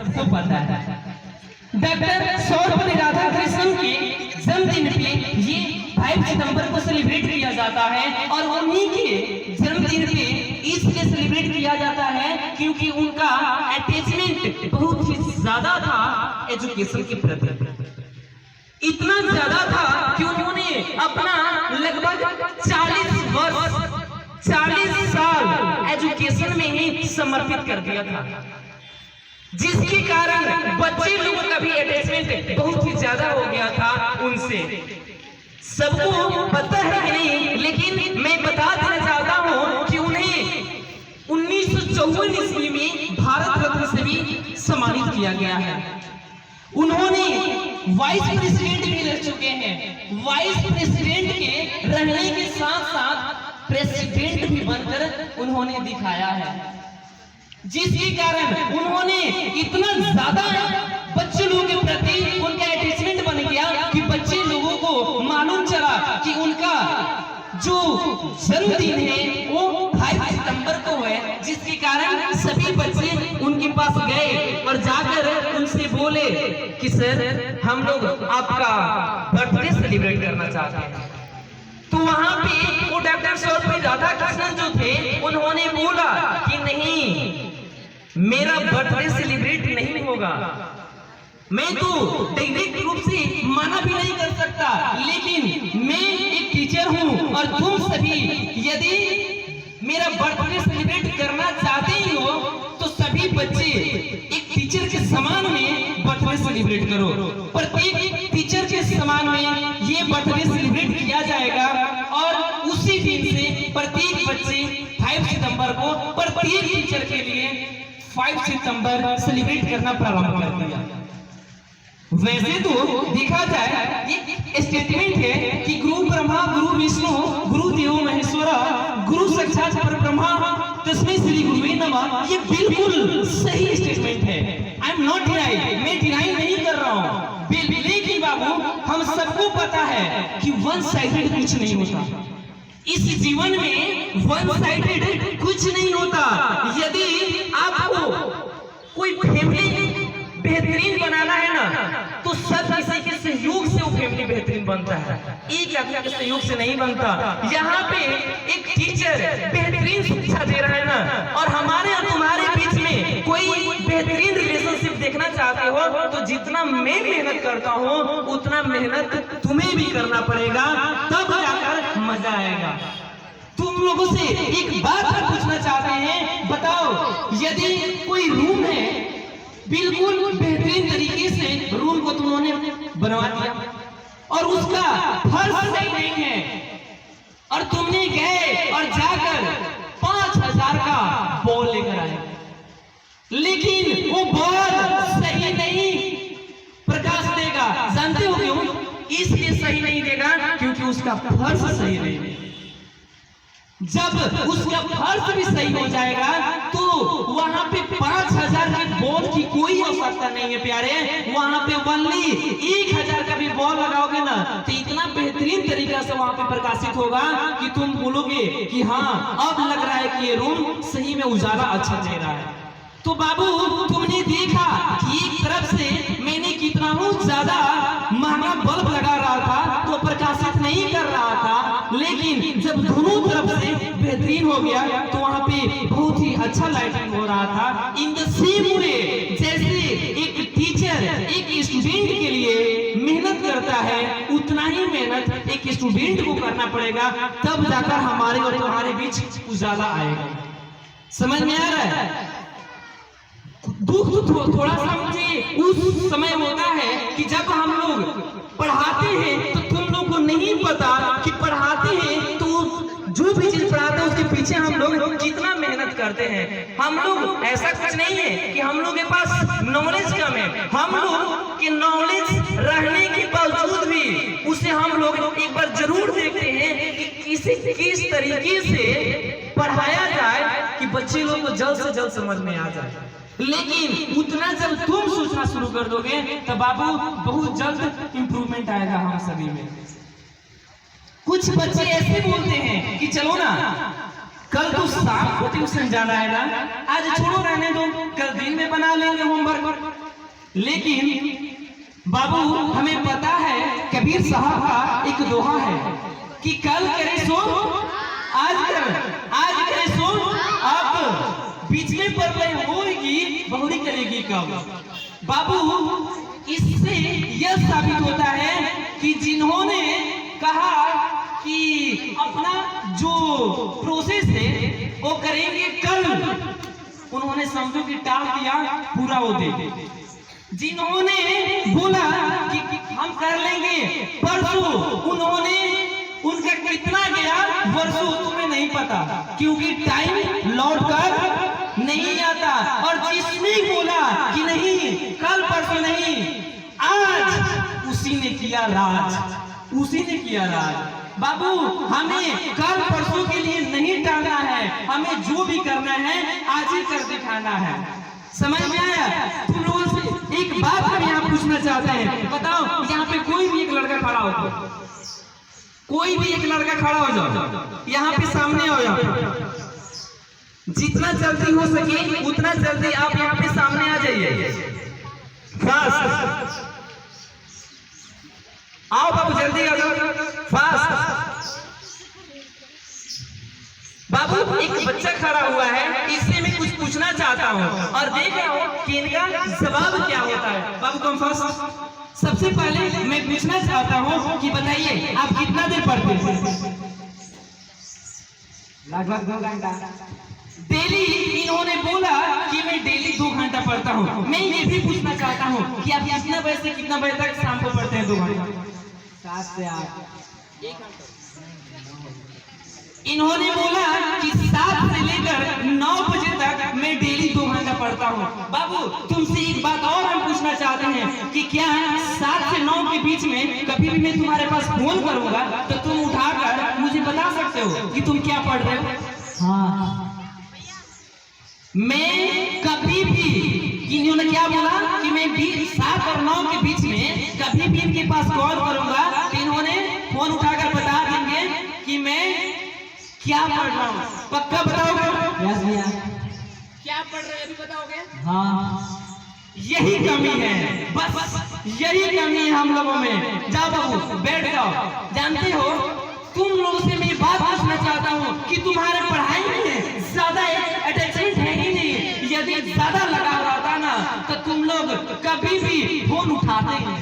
सबको पता है। डॉक्टर सर्वपल्ली राधाकृष्णन के जन्मदिन पे ये 5 सितंबर को सेलिब्रेट किया जाता है और उन्हीं के जन्मदिन पे इसलिए सेलिब्रेट किया जाता है क्योंकि उनका अटैचमेंट बहुत ही ज्यादा था एजुकेशन के प्रति। इतना ज्यादा था कि उन्होंने अपना लगभग 40 साल एजुकेशन में ही समर्पित कर दिया था, जिसके कारण बच्चे लोगों का भी अटैचमेंट बहुत ही ज्यादा हो गया था उनसे। सबको पता है कि नहीं, लेकिन मैं बता देना चाहता हूं कि उन्हें 1954 ईस्वी में भारत रत्न से भी सम्मानित किया गया है। उन्होंने वाइस प्रेसिडेंट भी रह चुके हैं। वाइस प्रेसिडेंट के रहने के साथ साथ प्रेसिडेंट भी बनकर उन्होंने दिखाया है, जिसके कारण उन्होंने इतना ज्यादा बच्चे लोगों के प्रति उनका अटैचमेंट बन गया कि बच्चे लोगों को मालूम चला कि उनका जो जन्मदिन है वो 5 सितंबर को है, जिसके कारण सभी बच्चे उनके पास गए और जाकर उनसे बोले कि सर हम लोग आपका बर्थडे सेलिब्रेट करना चाहते हैं। तो वहां पे वो डॉक्टर सर्वपल्ली राधाकृष्णन जो थे उन्होंने बोला कि नहीं, मेरा बर्थडे सेलिब्रेट नहीं होगा, मैं तो डायरेक्ट रूप से मना भी नहीं कर सकता, लेकिन मैं एक टीचर हूं और तुम सभी यदि मेरा बर्थडे सेलिब्रेट करना चाहते ही हो तो सभी बच्चे एक टीचर के समान में बर्थडे सेलिब्रेट करो। प्रत्येक टीचर के समान में ये बर्थडे सेलिब्रेट किया जाएगा और उसी दिन से प्रत्येक बच्चे 5 सितंबर को प्रत्येक टीचर के लिए 5 सितंबर सेलिब्रेट करना प्रारंभ कर दिया। वैसे तो देखा जाए ये स्टेटमेंट है कि गुरु ब्रह्मा गुरु विष्णु गुरु देवो महेश्वरा गुरु साक्षात परब्रह्मा तस्मै श्री गुरुवे नमः, ये बिल्कुल सही स्टेटमेंट है। आई एम नॉट डिनाई, मैं डिनाई नहीं कर रहा हूँ, लेकिन बाबू हम सबको पता है कि वन साइडेड कुछ नहीं होता इस जीवन में, वन साइडेड कुछ नहीं होता। यदि आपको कोई फैमिली बेहतरीन बनाना है ना तो सब किसी के सहयोग से वो फैमिली बेहतरीन बनता है, एक आदमी के सहयोग से नहीं बनता। यहाँ पे एक टीचर बेहतरीन शिक्षा दे रहा है ना और हमारे और तुम्हारे बीच में कोई बेहतरीन रिलेशनशिप देखना चाहते हो तो जितना मैं मेहनत करता हूँ उतना मेहनत तुम्हें भी करना पड़ेगा, तब जाकर मजा आएगा। तुम लोगों से एक बात पूछना चाहते हैं, बताओ यदि कोई रूम है बिल्कुल बेहतरीन तरीके से रूम को तुमने बनवा दिया और उसका फर्श सही नहीं है और तुमने गए और जाकर 5000 का बॉल लेकर आए, लेकिन वो बॉल सही नहीं प्रकाश देगा। जानते हो क्यों? इसलिए सही नहीं देगा क्योंकि उसका फर्श सही नहीं है। जब उसका फर्श भी सही हो जाएगा तो वहां पे 5000 के बॉल की कोई आवश्यकता नहीं है प्यारे। वहां पे ओनली 1000 का भी बॉल लगाओगे ना तो इतना बेहतरीन तरीका से वहां पे प्रकाशित होगा कि तुम बोलोगे कि हाँ अब लग रहा है कि ये रूम सही में उजाला अच्छा दे रहा है। तो बाबू तुमने देखा कि एक तरफ से मैंने कितना ज्यादा महंगा बल्ब लगा रहा था तो प्रकाशित नहीं कर रहा था, लेकिन जब दोनों तरफ से बेहतरीन हो गया तो वहां पे बहुत ही अच्छा लाइटिंग हो रहा था। इन द सेम वे जैसे एक टीचर एक स्टूडेंट के लिए मेहनत करता है उतना ही मेहनत एक स्टूडेंट को करना पड़ेगा, तब जाकर हमारे और तुम्हारे बीच उजाला आएगा। समझ में आ रहा है? दुख तो थोड़ा सा मुझे उस समय होता है कि जब हम लोग पढ़ाते हैं तो तुम लोग को नहीं पता कि पढ़ाते हैं तो जो भी चीज पढ़ाते हैं उसके पीछे हम लोग कितना मेहनत करते हैं। हम लोग ऐसा कुछ नहीं है कि हम लोग के पास नॉलेज कम है, हम लोग के नॉलेज रहने के बावजूद भी उसे हम लोग एक बार जरूर देखते हैं कि किस तरीके से पढ़ाया जाए कि बच्चे लोग को जल्द से जल्द समझ में आ जाए। लेकिन उतना जब तुम सोचना शुरू कर दोगे तो बाबू बहुत जल्द इंप्रूवमेंट आएगा हम सभी में। कुछ बच्चे ऐसे बोलते हैं कि चलो ना कल तो शाम को ट्यूशन जाना है ना, आज छोड़ो रहने दो, कल दिन में बना लेंगे होमवर्क। लेकिन बाबू हमें पता है कबीर साहब का एक दोहा है कि कल करे सो आज कर, आज करे सो अब, बीच में प्रलय होगी बहुरी करेगी कब। बाबू इससे यह साबित होता है कि जिन्होंने कहा कि अपना जो प्रोसेस है वो करेंगे कल, उन्होंने समझो कि टाल दिया, पूरा हो दे। जिन्होंने बोला कि हम कर लेंगे परसों, उन्होंने उनका कितना गया वर्षों तुम्हें नहीं पता, क्योंकि टाइम लौट कर नहीं आता। और जिसने बोला कि नहीं कल परसों नहीं, आज उसी ने किया राज, उसी ने किया राज। बाबू हमें कल परसों के लिए नहीं टालना है, हमें जो भी करना है आज ही कर दिखाना है। समझ में आया? तुम लोगों से एक बात हम यहाँ पूछना चाहते हैं, बताओ यहाँ पे कोई भी एक लड़का खड़ा हो, कोई भी एक लड़का खड़ा हो जाओ, यहाँ पे सामने हो, यहाँ पे जितना जल्दी हो सके उतना जल्दी आप यहाँ पे सामने आ जाइए। फास्ट आओ बाबू, जल्दी आ जाओ, फास्ट। बाबू एक बच्चा खड़ा हुआ है, इससे मैं कुछ पूछना चाहता हूँ और देख रहा हूँ कि इनका जवाब क्या होता है। बाबू कम फास्ट। सबसे पहले मैं पूछना चाहता हूँ कि बताइए आप कितना देर पढ़ते हैं? लगभग 2 घंटा डेली। इन्होंने बोला कि मैं डेली 2 घंटा पढ़ता हूँ। मैं ये भी पूछना चाहता हूँ कि आप कितना बजे से कितना बजे तक शाम को पढ़ते हैं? 2 घंटा। 7 से 8। इन्होंने बोला कि 7 से लेकर 9 बजे तक मैं डेली 2 घंटा पढ़ता हूँ। बाबू तुमसे एक बात और हम पूछना चाहते हैं कि क्या 7 से 9 के बीच में कभी भी मैं तुम्हारे पास फोन करूंगा तो तुम उठाकर मुझे बता सकते हो कि तुम क्या पढ़ रहे हो? हाँ। मैं कभी भी, इन्होंने क्या बोला कि मैं 7 और 9 के बीच में कभी भी इनके पास कॉल करूंगा तो इन्होंने फोन उठाकर बता देंगे कि मैं क्या पढ़ रहा हूँ। पक्का बताओगे? यस भैया। क्या पढ़ रहे हैं अभी बताओगे? हाँ। यही कमी है, बस यही कमी है हम लोगों में। जाओ बाबू बैठ जाओ। जानते हो तुम लोगों से मैं बात पूछना चाहता हूँ कि तुम्हारे पढ़ाई में ज्यादा अटैचमेंट है ही नहीं। यदि ज्यादा लगा रहता ना तो तुम लोग कभी भी फोन उठाते हैं।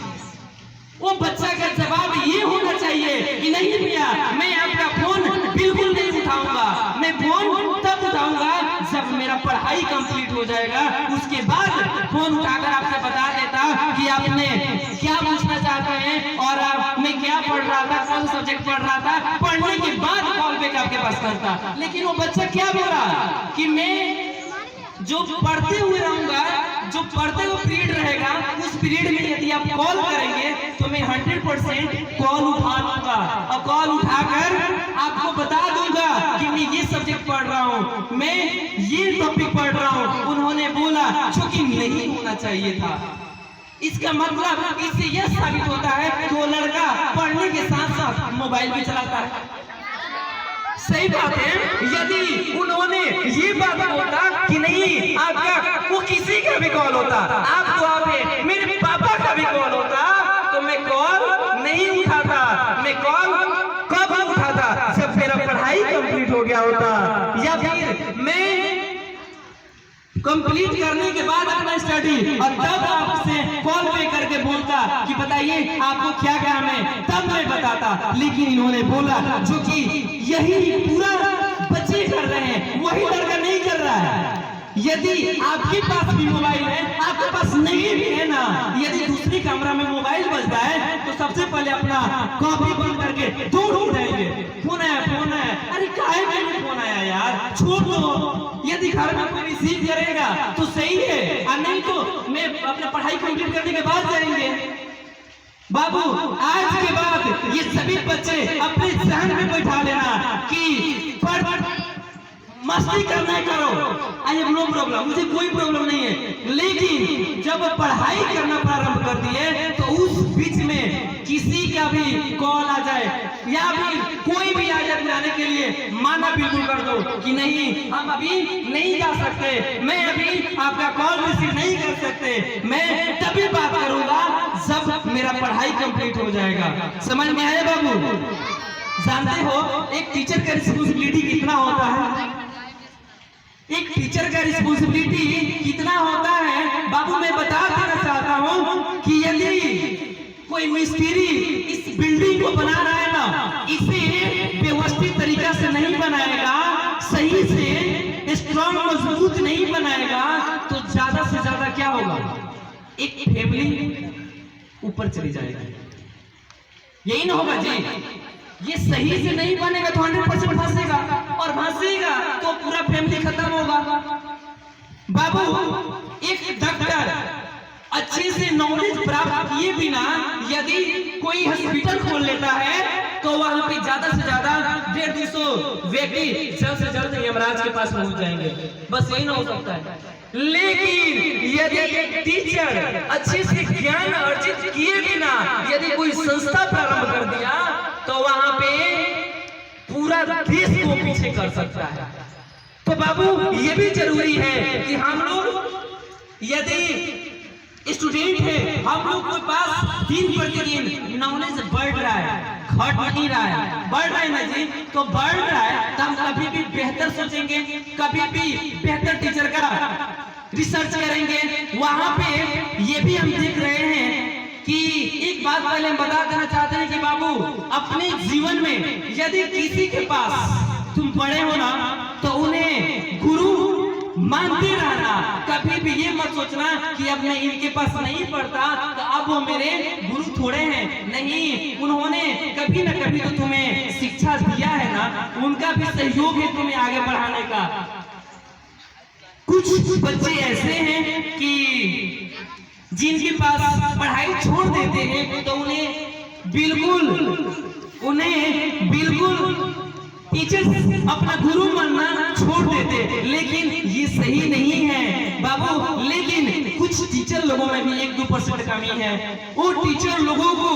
वो बच्चा का जवाब ये होना चाहिए कि नहीं भैया मैं आपका फोन बिल्कुल नहीं उठाऊंगा, मैं फोन तब उठाऊंगा जब मेरा पढ़ाई कंप्लीट हो जाएगा, उसके बाद फोन उठाकर आपसे बता देता कि आपने क्या पूछना चाहते हैं और मैं क्या पढ़ रहा था, कौन सा सब्जेक्ट पढ़ रहा था। पढ़ने के बाद कॉल बैक आपके पास करता। लेकिन वो बच्चा क्या बोला कि मैं जो पढ़ते हुए रहूंगा, जो पढ़ते हुए पीरियड रहेगा उस पीरियड में यदि आप कॉल करेंगे तो मैं 100% कॉल उठा लूंगा और कॉल उठाकर आपको बता दूंगा कि मैं ये सब्जेक्ट पढ़ रहा हूँ, मैं ये टॉपिक पढ़ रहा हूँ। उन्होंने बोला जो कि नहीं होना चाहिए था। इसका मतलब इससे यह साबित होता है कि वो लड़का पढ़ने के साथ साथ मोबाइल भी चलाता है। सही बात है। यदि उन्होंने ये बात बोला कि नहीं आपका वो किसी का भी कॉल होता, आपको आप मेरे पापा का भी कॉल होता तो मैं कॉल नहीं उठाता। मैं कॉल कब उठाता? जब मेरा पढ़ाई कंप्लीट हो गया होता या फिर मैं कंप्लीट करने के बाद अपना स्टडी और तब आपसे कॉल पे करके बोलता कि बताइए आपको क्या काम है, तब मैं बताता। लेकिन इन्होंने बोला जो कि यही पूरा बच्चे कर रहे हैं वही लड़का नहीं कर रहा है। यदि आपके पास भी मोबाइल है, आपके पास नहीं भी है ना, यदि दूसरी कमरा में मोबाइल बजता है तो सबसे पहले अपना कॉपी बंद करके दूर उठाएंगे। फोन आया, फोन आया, अरे काहे के लिए फोन आया यार, छोड़ दो। यदि घर में कोई रिसीव करेगा तो सही है और नहीं तो मैं अपना पढ़ाई कंप्लीट करने के बाद जाएंगे। बाबू आज के बाद ये सभी बच्चे अपने जहन में बैठा लेना कि मस्ती करना है करो, आई हैव नो प्रॉब्लम, मुझे कोई प्रॉब्लम नहीं है। लेकिन जब पढ़ाई करना प्रारंभ कर दिए तो उस बीच में किसी का भी कॉल आ जाए या फिर कोई भी आ जाए बुलाने के लिए, माना बिल्कुल कर दो कि नहीं हम अभी नहीं जा सकते, मैं अभी आपका कॉल रिसीव नहीं कर सकते, मैं तभी बात करूंगा जब मेरा पढ़ाई कंप्लीट हो जाएगा। समझ में आया बाबू? जानते हो एक टीचर का रिस्पॉन्सिबिलिटी कितना होता है? एक टीचर का रिस्पॉन्सिबिलिटी कितना होता है बाबू, मैं बता देना चाहता हूँ कि यदि कोई मिस्त्री इस बिल्डिंग को बना रहा है ना, इसे व्यवस्थित तरीका से नहीं बनाएगा, सही से स्ट्रॉन्ग मजबूत नहीं बनाएगा, तो ज्यादा से ज्यादा क्या होगा, एक फैमिली ऊपर चली जाएगी। यही ना होगा जी? ये सही से नहीं बनेगा तो 100% फंसेगा, और फंसेगा तो पूरा फैमिली खत्म होगा। बाबू एक डॉक्टर अच्छे से नॉलेज प्राप्त किए बिना यदि कोई हॉस्पिटल खोल लेता है तो वहां पे ज्यादा से ज्यादा 150-200 व्यक्ति जल्द से जल्द यमराज के पास पहुंच जाएंगे, बस यही ना हो सकता है। लेकिन यदि एक टीचर अच्छे से ज्ञान अर्जित किए बिना यदि कोई संस्था प्रारंभ कर दिया तो वहां पे पूरा देश को पीछे कर सकता है। तो बाबू ये भी जरूरी है कि हम लोग यदि स्टूडेंट है, हम लोग के पास दिन प्रतिदिन नॉलेज बढ़ रहा है, घट नहीं रहा है, बढ़ रहा है ना जी? तो बढ़ रहा है तो हम कभी भी बेहतर सोचेंगे, कभी भी बेहतर टीचर का रिसर्च करेंगे। वहां पे ये भी हम देख रहे हैं कि एक बात पहले हम बता देना चाहते हैं कि बाबू अपने जीवन में यदि किसी के पास तुम पढ़े हो ना तो उन्हें गुरु मानते रहना, कभी भी ये मत सोचना कि अब मैं इनके पास नहीं पढ़ता तो अब वो मेरे गुरु थोड़े हैं, नहीं, उन्होंने कभी ना कभी तो तुम्हें शिक्षा दिया है ना, उनका भी सहयोग है तुम्हें आगे बढ़ाने का। कुछ बच्चे ऐसे हैं कि जिनके पास पढ़ाई छोड़ देते हैं तो उन्हें बिल्कुल टीचर अपना गुरु मानना छोड़ देते, लेकिन ये सही नहीं है बाबू। लेकिन कुछ टीचर लोगों में भी 1-2% कमी है, वो टीचर लोगों को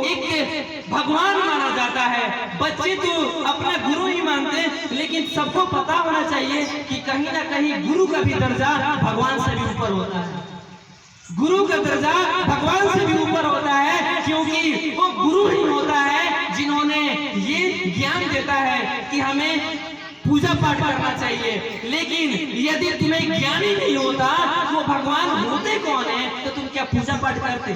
एक भगवान माना जाता है। बच्चे तो अपना गुरु ही मानते, लेकिन सबको पता होना चाहिए कि कहीं ना कहीं गुरु का भी दर्जा भगवान से भी ऊपर होता है, गुरु का दर्जा भगवान से भी ऊपर होता है, क्योंकि वो गुरु ही होता है जिन्होंने ये ज्ञान देता है कि हमें पूजा पाठ करना चाहिए। लेकिन यदि तुम्हें ज्ञान ही नहीं होता वो भगवान होते कौन है, तो तुम क्या पूजा पाठ करते?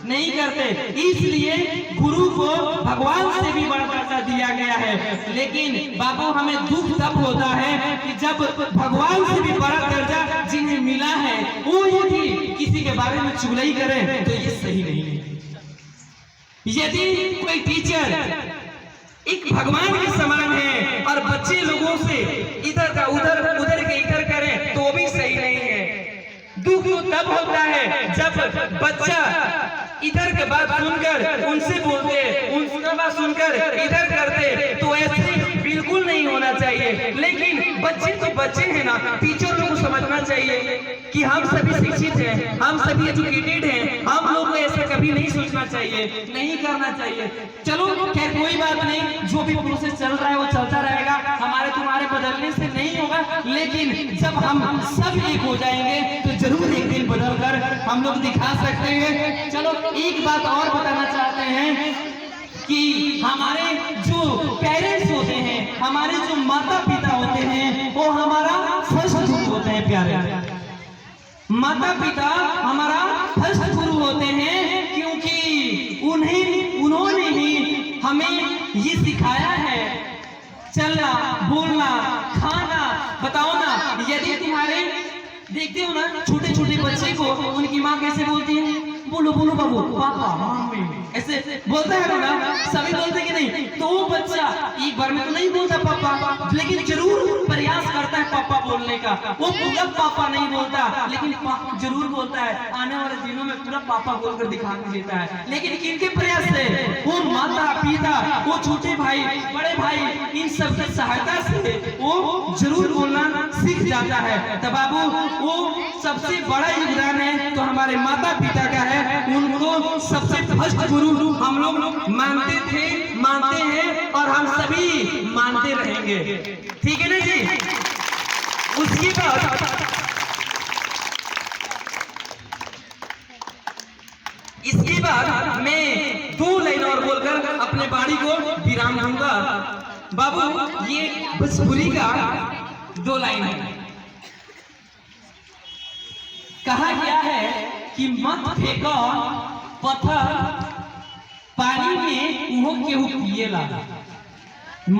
नहीं करते। इसलिए गुरु को भगवान से भी बड़ा दर्जा दिया गया है। लेकिन बाबू हमें दुख तब होता है कि जब भगवान से भी बड़ा दर्जा जिन्हें मिला है वो यदि किसी के बारे में चुगली करे तो ये सही नहीं है। यदि कोई टीचर एक भगवान के समान है और बच्चे लोगों से इधर का उधर, उधर के इधर करें तो भी सही नहीं है। दुख तो तब होता है जब बच्चा इधर के बात सुनकर उनसे बोलते, उनका बात सुनकर इधर करते, तो ऐसे बिल्कुल नहीं होना चाहिए। लेकिन बच्चे तो बच्चे हैं ना, टीचर लोग को समझना चाहिए कि हम सभी शिक्षित हैं, हम सभी एजुकेटेड हैं, हम लोग को ऐसा कभी नहीं सोचना चाहिए, नहीं करना चाहिए। चलो खैर कोई बात नहीं, जो भी प्रोसेस चल रहा है वो चलता रहेगा, हमारे तुम्हारे बदलने से नहीं होगा। लेकिन जब हम सब एक हो जाएंगे तो जरूर एक दिन बदल कर हम लोग दिखा सकते हैं। चलो एक बात और बताना चाहते हैं कि हमारे जो पेरेंट्स होते हैं, हमारे जो माता पिता होते हैं, वो हमारा फर्स्ट गुरु होते हैं। प्यारे माता पिता हमारा फर्स्ट गुरु होते हैं, क्योंकि उन्होंने ही हमें ये सिखाया है चलना, बोलना, खाना। बताओ ना, यदि तुम्हारे देखते हो ना छोटे छोटे बच्चे को उनकी माँ कैसे बोलती है, बोलो बोलो बोलो बाबू, पापा मम्मी ऐसे बोलता है ना, सभी बोलते कि नहीं? तो वो बच्चा एक बार में तो नहीं बोलता पापा, लेकिन जरूर प्रयास करता है पापा बोलने का। वो पूरा पापा नहीं बोलता, लेकिन जरूर बोलता है। आने वाले दिनों में पूरा पापा बोलकर दिखा देता है। लेकिन किनके प्रयास से? वो माता पिता, वो छोटे भाई बड़े भाई, इन सब की सहायता से वो जरूर बोलना सीख जाता है। तो बाबू वो सबसे बड़ा योगदान है तो हमारे माता पिता का है। उनको सबसे फर्स्ट गुरु हम लोग मानते थे, मानते हैं और हम सभी मानते रहेंगे। ठीक है ना जी? उसके बाद इसके बाद मैं 2 लाइन और बोलकर अपने वाणी को विराम दूंगा। बाबू ये भोजपुरी का 2 लाइन है। कहा गया है कि मत फेंको पत्थर पानी में वो केहू पिएला।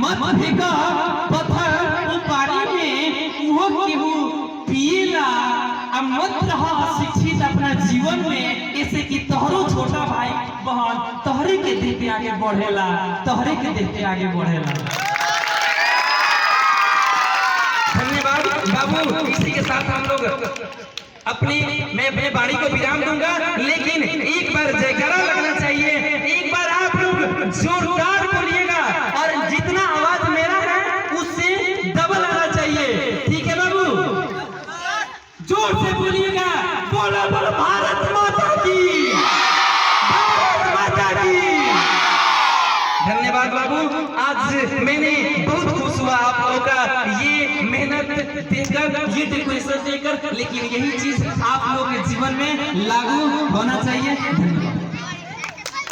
मत फेंको पत्थर वो पानी में वो केहू पिएला। अब मत रहो शिक्षित अपना जीवन में, ऐसे कि तोहरो छोटा भाई बहन तोहरे के देखते आगे बढ़ेला, तोहरे के देखते आगे बढ़ेला। धन्यवाद बाबू। इसी के साथ हम लोग मैं अपने वाणी को विराम दूंगा, लेकिन एक बार जयकारा लगना चाहिए। एक बार आप लोग जोरदार बोलिएगा और जितना आवाज मेरा है उससे डबल आना चाहिए। ठीक है बाबू? जोर से बोलिएगा। बोलो बोलो भारत माता की, भारत माता की। धन्यवाद बाबू। आज मैंने बहुत खुश हुआ आप लोगों का ये मेहनत देखकर, ये डेकोरेशन देखकर, लेकिन यही चीज आप लोगों के जीवन में लागू होना चाहिए।